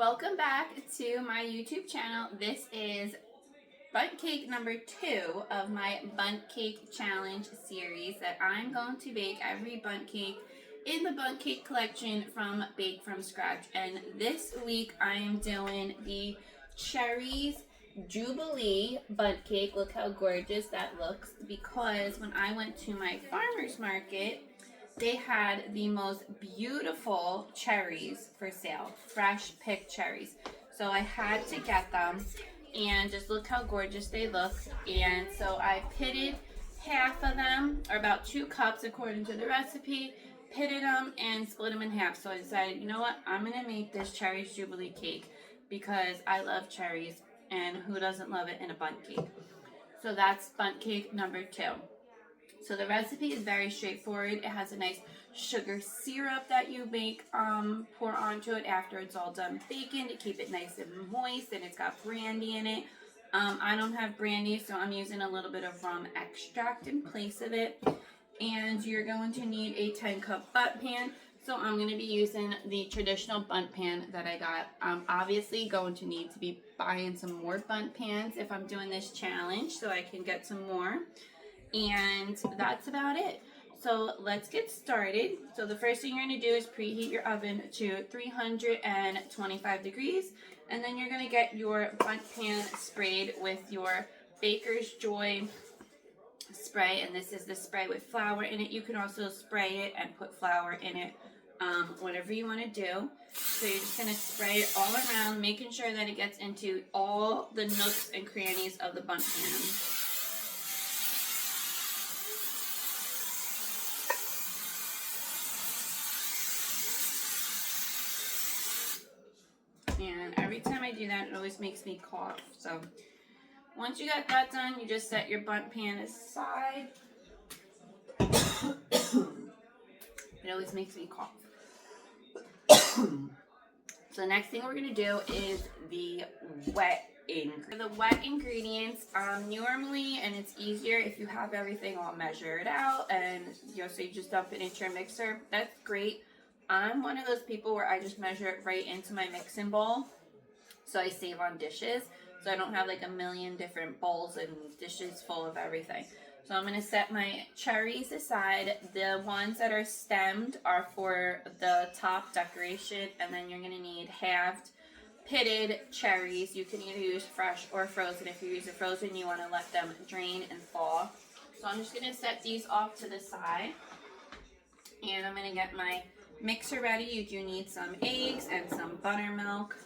Welcome back to my YouTube channel. This is bundt cake number 2 of my bundt cake challenge series that I'm going to bake every bundt cake in the bundt cake collection from Bake From Scratch. And this week I am doing the Cherry Jubilee Bundt Cake. Look how gorgeous that looks, because when I went to my farmer's market, they had the most beautiful cherries for sale, fresh picked cherries. So I had to get them, and just look how gorgeous they look. And so I pitted half of them, or about 2 cups according to the recipe, pitted them and split them in half. So I decided, you know what, I'm gonna make this Cherry Jubilee cake because I love cherries, and who doesn't love it in a bundt cake? So that's bundt cake number 2. So the recipe is very straightforward. It has a nice sugar syrup that you make, pour onto it after it's all done baking to keep it nice and moist, and it's got brandy in it. I don't have brandy, so I'm using a little bit of rum extract in place of it. And you're going to need a 10-cup bundt pan. So I'm going to be using the traditional bundt pan that I got. I'm obviously going to need to be buying some more bundt pans if I'm doing this challenge, so I can get some more. And that's about it. So let's get started. So the first thing you're going to do is preheat your oven to 325 degrees. And then you're going to get your bundt pan sprayed with your Baker's Joy spray. And this is the spray with flour in it. You can also spray it and put flour in it, whatever you want to do. So you're just going to spray it all around, making sure that it gets into all the nooks and crannies of the bundt pan. And every time I do that, it always makes me cough. So once you got that done, you just set your bundt pan aside. It always makes me cough. So the next thing we're going to do is the wet ingredients. The wet ingredients, normally, and it's easier if you have everything all measured out, and so you just dump it into your mixer. That's great. I'm one of those people where I just measure it right into my mixing bowl, so I save on dishes, so I don't have like a million different bowls and dishes full of everything. So I'm going to set my cherries aside. The ones that are stemmed are for the top decoration, and then you're going to need halved pitted cherries. You can either use fresh or frozen. If you use the frozen, you want to let them drain and thaw. So I'm just going to set these off to the side, and I'm going to get my mixer ready. You do need some eggs and some buttermilk,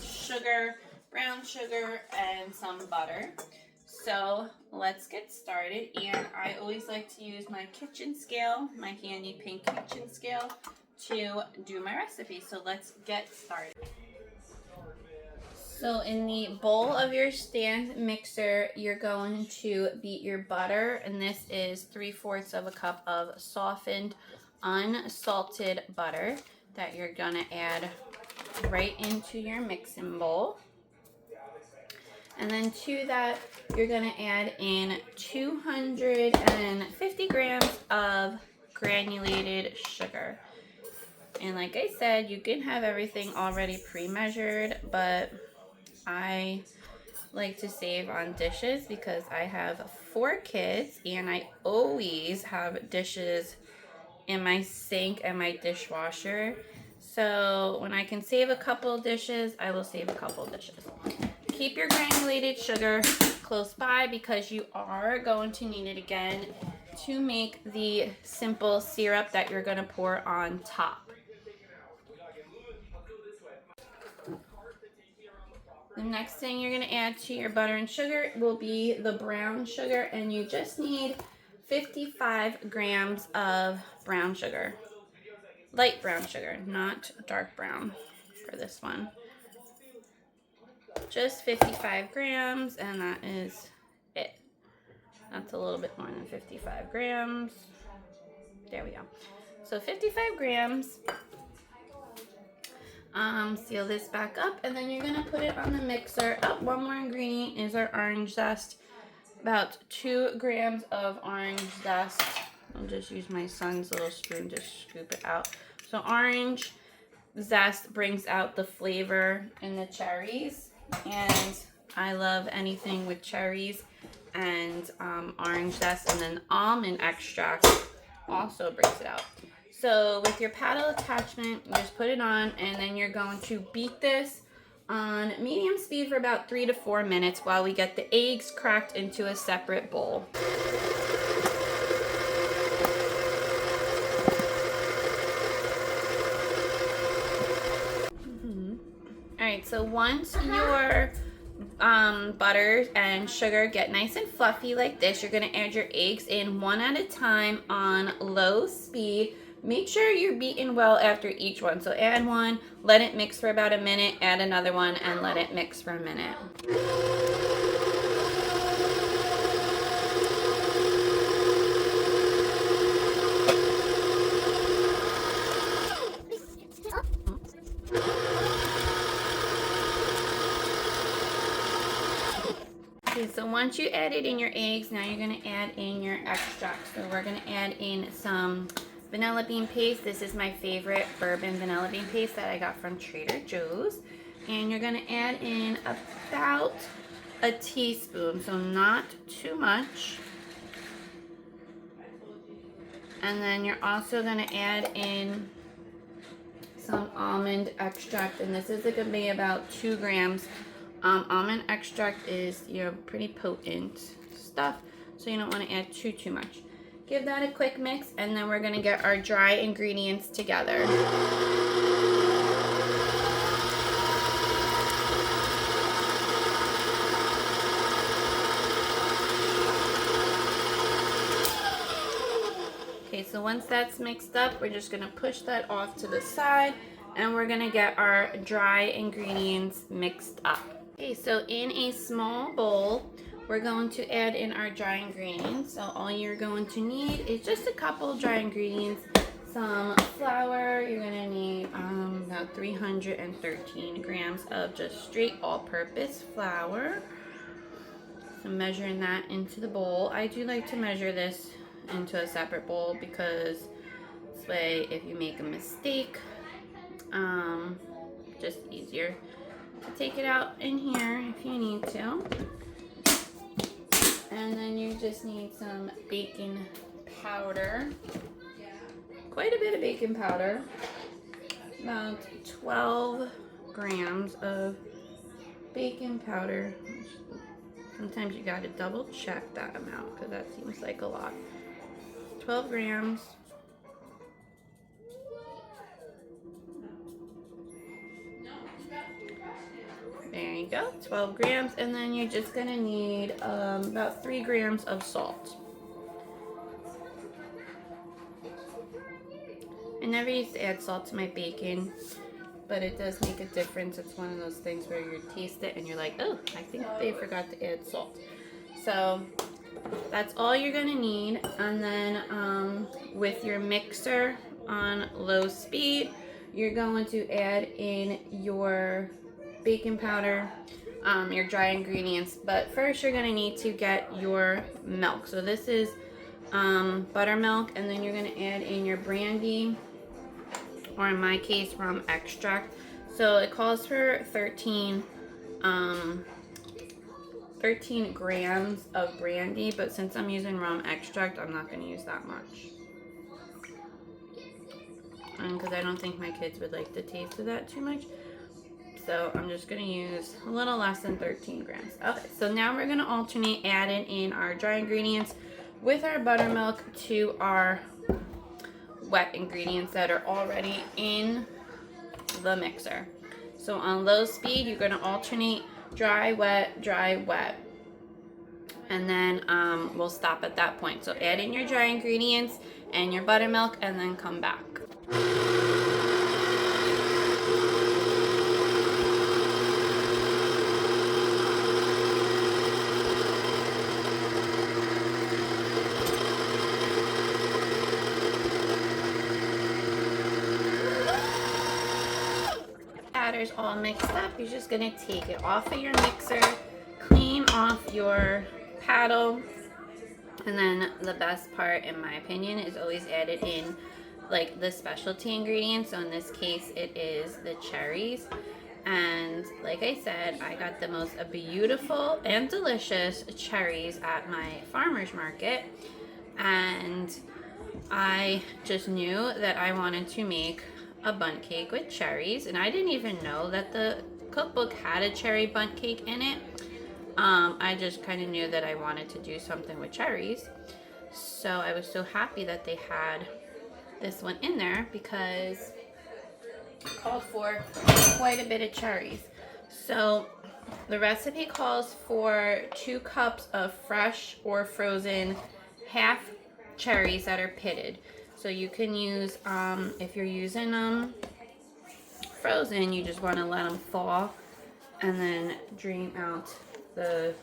sugar, brown sugar, and some butter. So let's get started. And I always like to use my kitchen scale, my handy pink kitchen scale, to do my recipe. So let's get started. So in the bowl of your stand mixer, you're going to beat your butter, and this is 3/4 of a cup of softened unsalted butter that you're gonna add right into your mixing bowl. And then to that, you're gonna add in 250 grams of granulated sugar. And like I said, you can have everything already pre-measured, but I like to save on dishes because I have 4 kids, and I always have dishes in my sink and my dishwasher. So when I can save a couple dishes, I will save a couple dishes. Keep your granulated sugar close by because you are going to need it again to make the simple syrup that you're going to pour on top. The next thing you're going to add to your butter and sugar will be the brown sugar, and you just need 55 grams of brown sugar. Light brown sugar, not dark brown for this one. Just 55 grams, and that is it. That's a little bit more than 55 grams. There we go. So 55 grams. Seal this back up, and then you're going to put it on the mixer. Oh, one more ingredient is our orange zest. About 2 grams of orange zest. I'll just use my son's little spoon to scoop it out. So orange, zest brings out the flavor in the cherries, and I love anything with cherries and orange zest, and then almond extract also brings it out. So with your paddle attachment, you just put it on, and then you're going to beat this on medium speed for about 3 to 4 minutes while we get the eggs cracked into a separate bowl. Alright, so once your butter and sugar get nice and fluffy like this, you're going to add your eggs in one at a time on low speed. Make sure you're beating well after each one. So add one, let it mix for about a minute, add another one, and let it mix for a minute. Okay, so once you added in your eggs, now you're going to add in your extract. So we're going to add in some vanilla bean paste. This is my favorite bourbon vanilla bean paste that I got from Trader Joe's. And you're going to add in about a teaspoon, so not too much. And then you're also going to add in some almond extract, and this is going to be about 2 grams. Almond extract is, pretty potent stuff, so you don't want to add too much. Give that a quick mix, and then we're going to get our dry ingredients together. Okay, so once that's mixed up, we're just going to push that off to the side, and we're going to get our dry ingredients mixed up. Okay, so in a small bowl, we're going to add in our dry ingredients. So all you're going to need is just a couple dry ingredients. Some flour. You're going to need about 313 grams of just straight all-purpose flour. So measuring that into the bowl. I do like to measure this into a separate bowl because this way if you make a mistake, just easier to take it out in here if you need to. And then you just need some baking powder. Quite a bit of baking powder. About 12 grams of baking powder. Sometimes you gotta double check that amount because that seems like a lot. 12 grams. There you go, 12 grams, and then you're just gonna need about 3 grams of salt. I never used to add salt to my bacon, but it does make a difference. It's one of those things where you taste it and you're like, oh, I think they forgot to add salt. So that's all you're gonna need, and then with your mixer on low speed, you're going to add in your baking powder, your dry ingredients, but first you're going to need to get your milk. So this is buttermilk, and then you're going to add in your brandy, or in my case rum extract. So it calls for 13 grams of brandy, but since I'm using rum extract, I'm not going to use that much, because I don't think my kids would like the taste of that too much. So I'm just going to use a little less than 13 grams. Okay, so now we're going to alternate adding in our dry ingredients with our buttermilk to our wet ingredients that are already in the mixer. So on low speed, you're going to alternate dry, wet, and then we'll stop at that point. So add in your dry ingredients and your buttermilk, and then come back. Batter's all mixed up. You're just gonna take it off of your mixer, clean off your paddle, and then the best part, in my opinion, is always add it in like the specialty ingredients. So in this case, it is the cherries. And like I said, I got the most beautiful and delicious cherries at my farmer's market. And I just knew that I wanted to make a bundt cake with cherries. And I didn't even know that the cookbook had a cherry bundt cake in it. I just kind of knew that I wanted to do something with cherries. So I was so happy that they had this one in there because it called for quite a bit of cherries. So the recipe calls for 2 cups of fresh or frozen half cherries that are pitted. So you can use, if you're using them frozen, you just want to let them thaw and then drain out the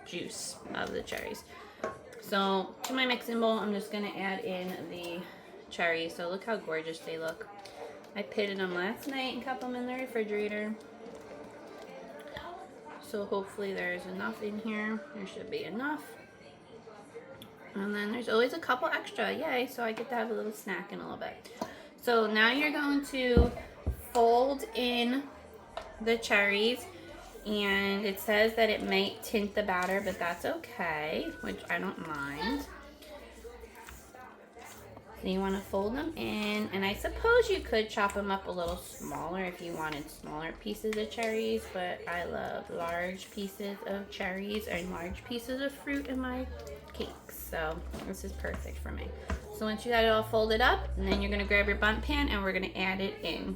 juice of the cherries. So to my mixing bowl, I'm just going to add in the cherries. So look how gorgeous they look. I pitted them last night and kept them in the refrigerator. So hopefully there's enough in here. There should be enough. And then there's always a couple extra. Yay, so I get to have a little snack in a little bit. So now you're going to fold in the cherries. And it says that it might tint the batter, but that's okay, which I don't mind. So you want to fold them in, and I suppose you could chop them up a little smaller if you wanted smaller pieces of cherries, but I love large pieces of cherries and large pieces of fruit in my cakes, so this is perfect for me. So once you got it all folded up, and then you're going to grab your bundt pan and we're going to add it in.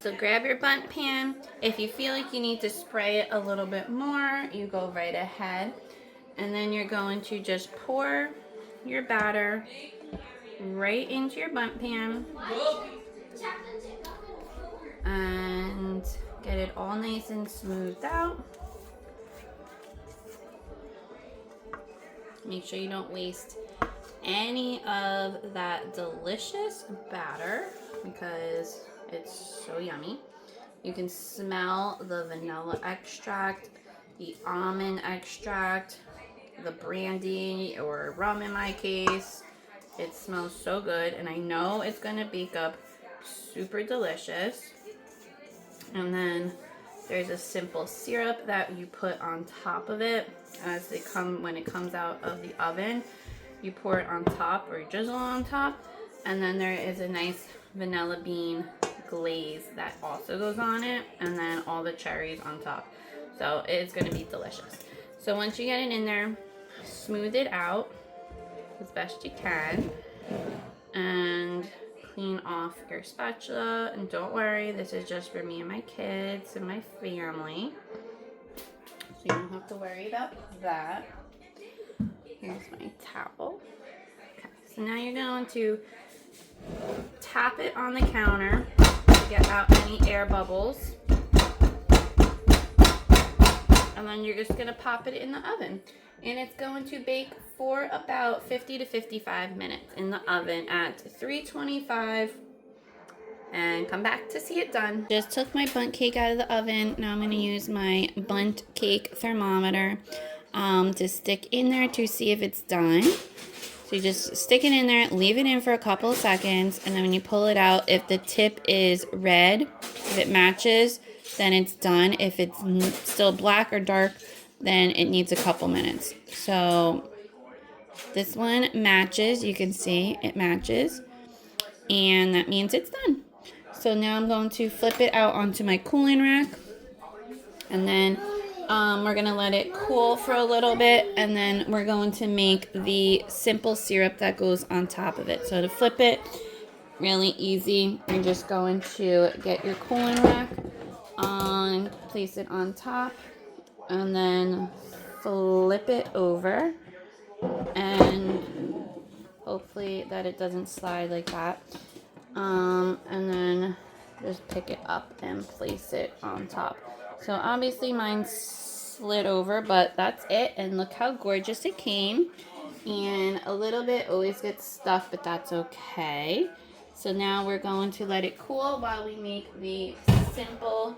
So grab your bundt pan. If you feel like you need to spray it a little bit more, you go right ahead. And then you're going to just pour your batter right into your bundt pan. And get it all nice and smoothed out. Make sure you don't waste any of that delicious batter because it's so yummy. You can smell the vanilla extract, the almond extract, the brandy or rum in my case. It smells so good, and I know it's gonna bake up super delicious. And then there's a simple syrup that you put on top of it as they come when it comes out of the oven. You pour it on top or drizzle on top, and then there is a nice vanilla bean glaze that also goes on it, and then all the cherries on top. So it's going to be delicious. So once you get it in there, smooth it out as best you can and clean off your spatula. And don't worry, this is just for me and my kids and my family, so you don't have to worry about that. Here's my towel. Okay, so now you're going to tap it on the counter to get out any air bubbles. And then you're just going to pop it in the oven. And it's going to bake for about 50 to 55 minutes in the oven at 325. And come back to see it done. Just took my bundt cake out of the oven. Now I'm going to use my bundt cake thermometer to stick in there to see if it's done. So you just stick it in there, leave it in for a couple of seconds, and then when you pull it out, if the tip is red, if it matches, then it's done. If it's still black or dark, then it needs a couple minutes. So this one matches. You can see it matches, and that means it's done. So now I'm going to flip it out onto my cooling rack, and then we're going to let it cool for a little bit, and then we're going to make the simple syrup that goes on top of it. So to flip it, really easy. You're just going to get your cooling rack on, place it on top, and then flip it over, and hopefully that it doesn't slide like that. And then just pick it up and place it on top. So obviously mine slid over, but that's it. And look how gorgeous it came. And a little bit always gets stuck, but that's okay. So now we're going to let it cool while we make the simple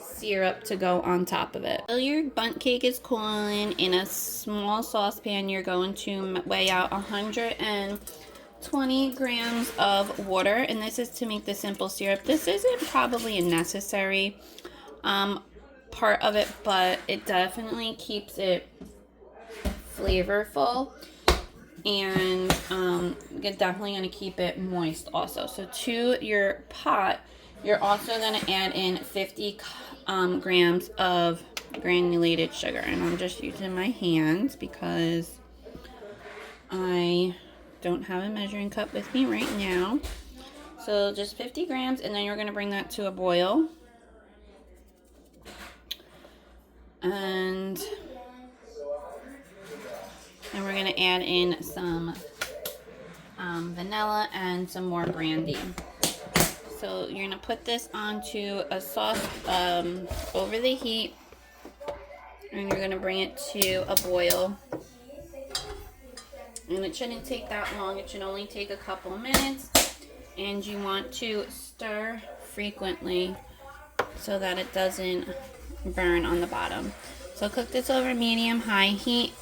syrup to go on top of it. While your bundt cake is cooling, in a small saucepan, you're going to weigh out 120 grams of water, and this is to make the simple syrup. This isn't probably a necessary part of it, but it definitely keeps it flavorful, and it's definitely going to keep it moist also. So to your pot, you're also going to add in 50 grams of granulated sugar, and I'm just using my hands because I don't have a measuring cup with me right now. So just 50 grams, and then you're going to bring that to a boil. And we're going to add in some vanilla and some more brandy. So you're going to put this onto a sauce over the heat, and you're going to bring it to a boil. And it shouldn't take that long. It should only take a couple minutes. And you want to stir frequently so that it doesn't burn on the bottom. So cook this over medium-high heat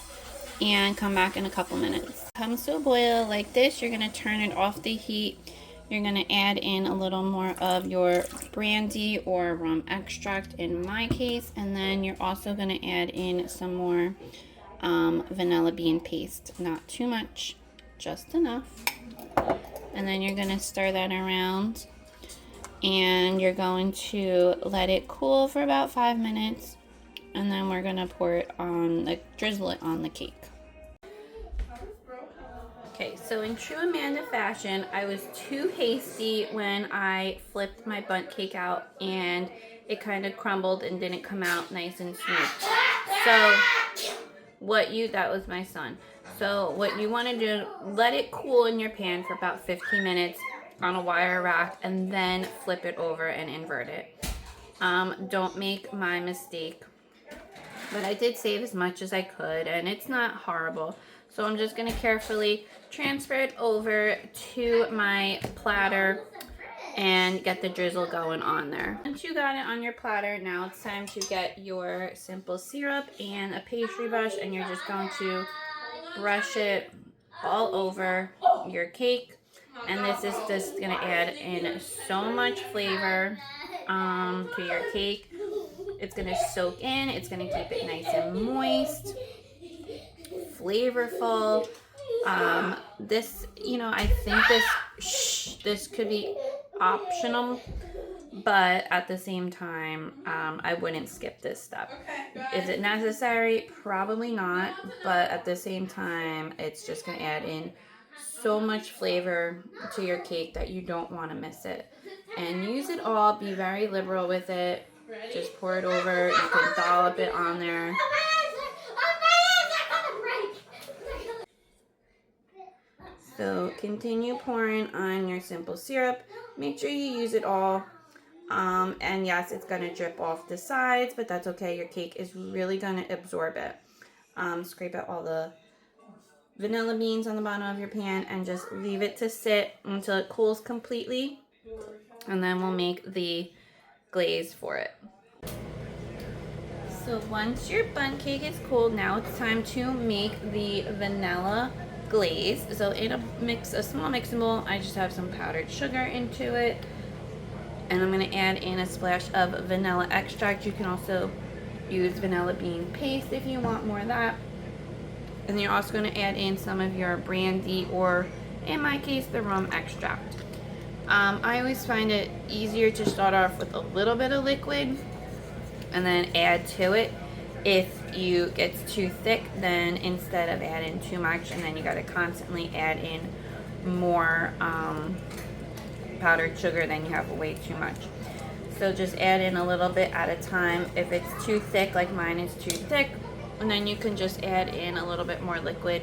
and come back in a couple minutes. Comes to a boil like this, you're going to turn it off the heat. You're going to add in a little more of your brandy or rum extract in my case, and then you're also going to add in some more vanilla bean paste. Not too much, just enough. And then you're going to stir that around, and you're going to let it cool for about 5 minutes, and then we're going to pour it on, like drizzle it on the cake. Okay, so in true Amanda fashion, I was too hasty when I flipped my bundt cake out, and it kind of crumbled and didn't come out nice and smooth. So that was my son. So what you want to do, let it cool in your pan for about 15 minutes on a wire rack, and then flip it over and invert it. Don't make my mistake. But I did save as much as I could, and it's not horrible. So I'm just going to carefully transfer it over to my platter and get the drizzle going on there. Once you got it on your platter, now it's time to get your simple syrup and a pastry brush, and you're just going to brush it all over your cake. And this is just going to add in so much flavor to your cake. It's going to soak in. It's going to keep it nice and moist, flavorful. This, I think this could be optional, but at the same time, I wouldn't skip this step. Is it necessary? Probably not, but at the same time, it's just going to add in so much flavor to your cake that you don't want to miss it. And use it all. Be very liberal with it. Just pour it over. You can dollop it on there. So continue pouring on your simple syrup. Make sure you use it all. And yes, it's going to drip off the sides, but that's okay. Your cake is really going to absorb it. Scrape out all the vanilla beans on the bottom of your pan and just leave it to sit until it cools completely. And then we'll make the glaze for it. So once your bundt cake is cooled, now it's time to make the vanilla glaze. So in a small mixing bowl, I just have some powdered sugar into it, and I'm going to add in a splash of vanilla extract. You can also use vanilla bean paste if you want more of that. And then you're also going to add in some of your brandy, or in my case, the rum extract. I always find it easier to start off with a little bit of liquid and then add to it. If you gets too thick, then instead of adding too much, and then you got to constantly add in more powdered sugar, then you have way too much. So just add in a little bit at a time. If it's too thick, like mine is too thick, and then you can just add in a little bit more liquid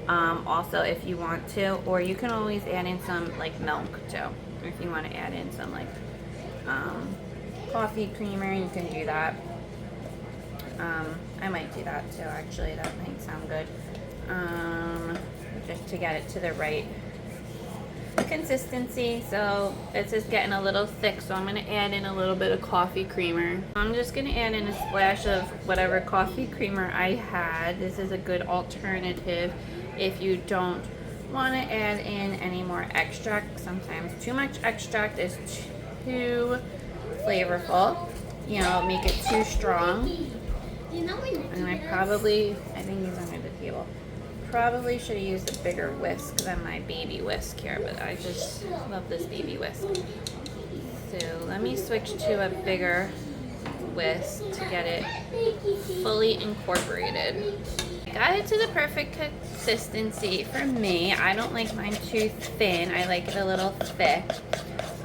also if you want to, or you can always add in some like milk too. If you want to add in some like coffee creamer, you can do that. I might do that too, actually. That might sound good. Just to get it to the right consistency, so it's just getting a little thick, so I'm going to add in a little bit of coffee creamer. I'm just going to add in a splash of whatever coffee creamer I had. This is a good alternative if you don't want to add in any more extract. Sometimes too much extract is too flavorful, you know, make it too strong. And I think these under the table. Probably should have used a bigger whisk than my baby whisk here, but I just love this baby whisk. So let me switch to a bigger whisk to get it fully incorporated. Got it to the perfect consistency for me. I don't like mine too thin. I like it a little thick.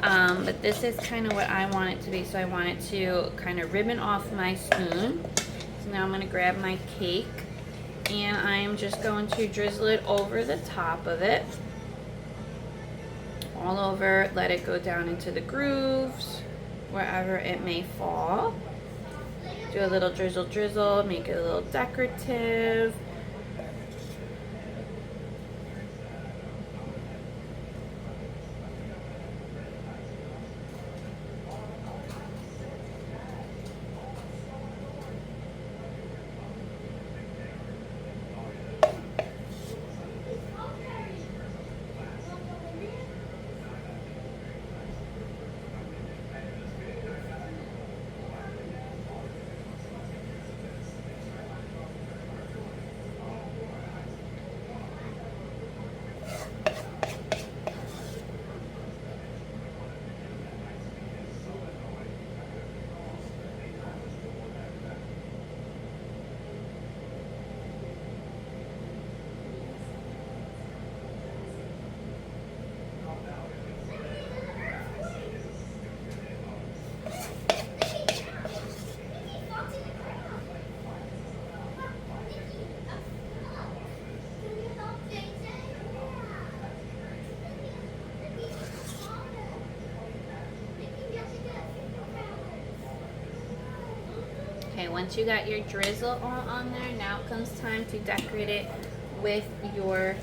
But this is kind of what I want it to be. So I want it to kind of ribbon off my spoon. So now I'm going to grab my cake and I am just going to drizzle it over the top of it. All over, let it go down into the grooves, wherever it may fall. Do a little drizzle drizzle, make it a little decorative. Okay, once you got your drizzle all on there, now it comes time to decorate it with your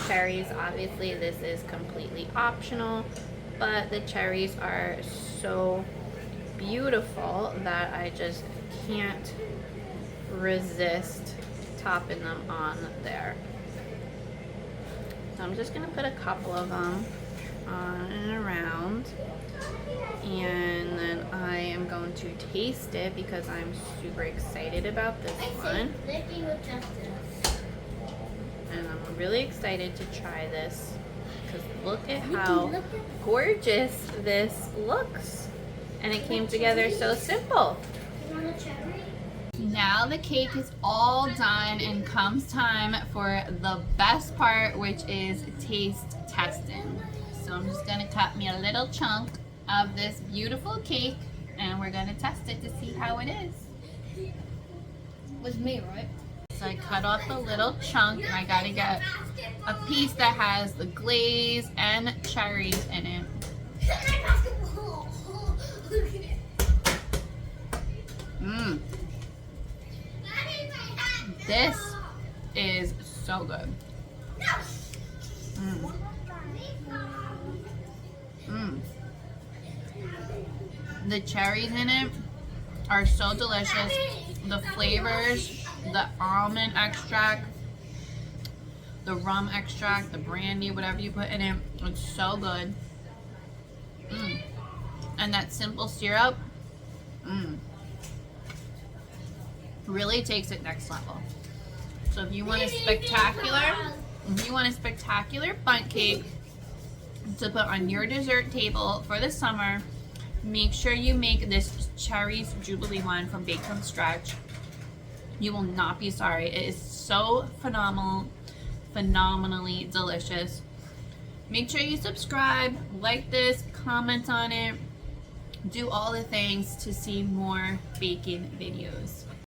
cherries. Obviously, this is completely optional, but the cherries are so beautiful that I just can't resist topping them on there. So I'm just going to put a couple of them on and around. And then I am going to taste it because I'm super excited about this one. And I'm really excited to try this because look at how gorgeous this looks. And it came together so simple. Now the cake is all done and comes time for the best part, which is taste testing. So I'm just going to cut me a little chunk of this beautiful cake and we're going to test it to see how it is. Was me, right? So I cut off a little chunk and I got to get a piece that has the glaze and cherries in it. Mmm. This is so good. Mmm. Mmm. The cherries in it are so delicious. The flavors, the almond extract, the rum extract, the brandy, whatever you put in it, it's so good. Mm. And that simple syrup, really takes it next level. So if you want a spectacular bundt cake to put on your dessert table for the summer, make sure you make this Cherry Jubilee one from Baked from Scratch. You will not be sorry. It is so phenomenally delicious. Make sure you subscribe, like this, comment on it, do all the things to see more baking videos.